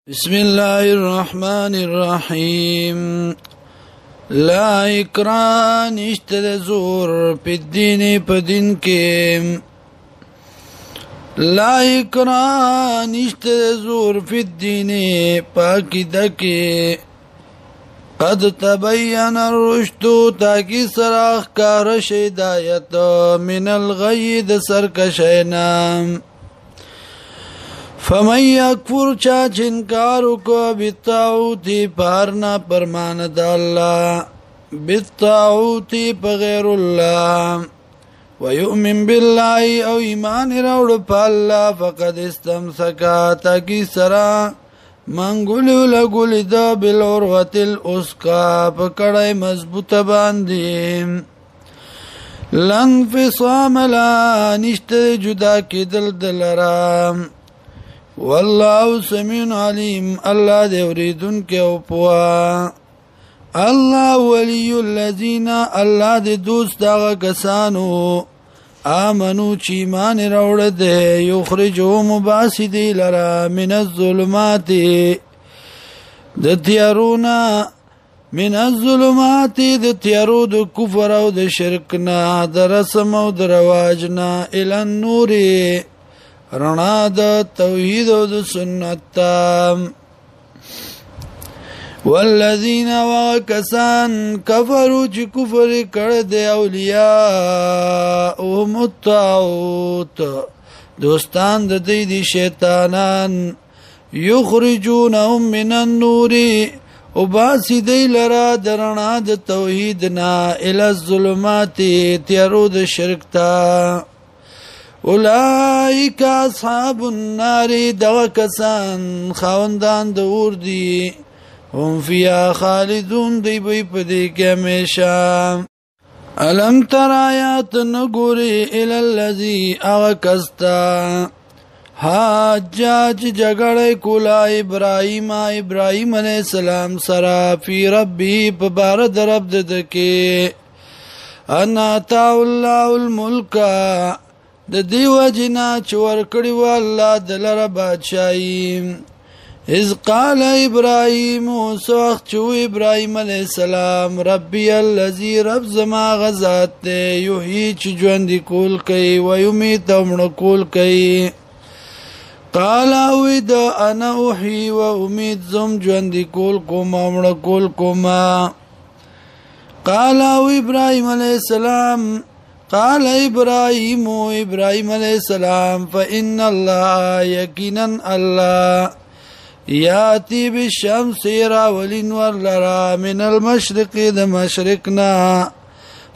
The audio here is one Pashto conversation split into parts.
بسم الله الرحمن الرحيم لا اکراه نشته د زور په دین په دین کې لا اکراه نشته د زور په دین پاکیده کې قد تبین الرشد تاکي سراخ کار هدایت من الغی د سرکشینا فمن یکفر چاچ انکارو کو بالطاغوتی پارنا پرماند اللہ بالطاغوتی بغیر اللہ ویؤمن باللہ او ایمان روڑ پا اللہ فقد استمسکا تاکی سرا منگولیو لگولی دا بالعروت الاسقا پکڑای مضبوط باندیم لن فصام لا نشت جدا کی دل دلرام والله سميع عليم الله دې اوریدون کې او پوا الله ولي الذين الله دې دوست هغه کسانو امنو چې ایمان راوړل دي یخرجهم باسدي لرا من الظلمات د تیارونا من الظلمات د تیارو د کفر او د شرک نه د رسم او د رواجنا ال النور رڼا د توحید او د سنت والذین وکسان کفروا چې کفر کړه د اولیاء او متعوت دوستان د دې شیطانان یخرجونهم من النور او باسی دی لرا د رڼا د توحید نه ال الظلمات تیارو د شرک ته اولئک اصحاب النار دغه کسان خاوندان د اور دي هم فيها خالدون دی به په دې کې همیشه الم تر آیات نګوري ال الذی اغکستا حاجاج جګړه کولا ابراهیم علیہ السلام سره فی ربی په بار درب دکې انا تا الله الملک د دیو جنا چور کړي و الله دلر بادشاہي اذ قال ابراهيم سوخ چو ابراهيم عليه السلام ربي الذي رب زما غزات يحيي چ ژوند کول کوي و يميت مړ کول کوي قال ويد انا احيي و اميت زم ژوند کول کوم مړ کول کوم قال ابراهيم عليه السلام قال ابراهيم عليه السلام فإن الله يقينا الله ياتي بالشمس راولين ورلرا من المشرق د مشرقنا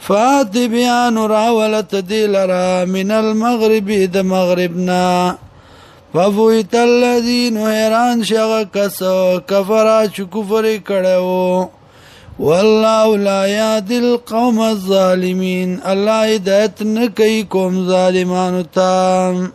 فات بيان راولت دلرا من المغرب د مغربنا فبويت الذين هيران شغ کسو کفر کفر کړو والله لا يهدي القوم الظالمين الله هدایت نه کوي قوم ظالمانو ته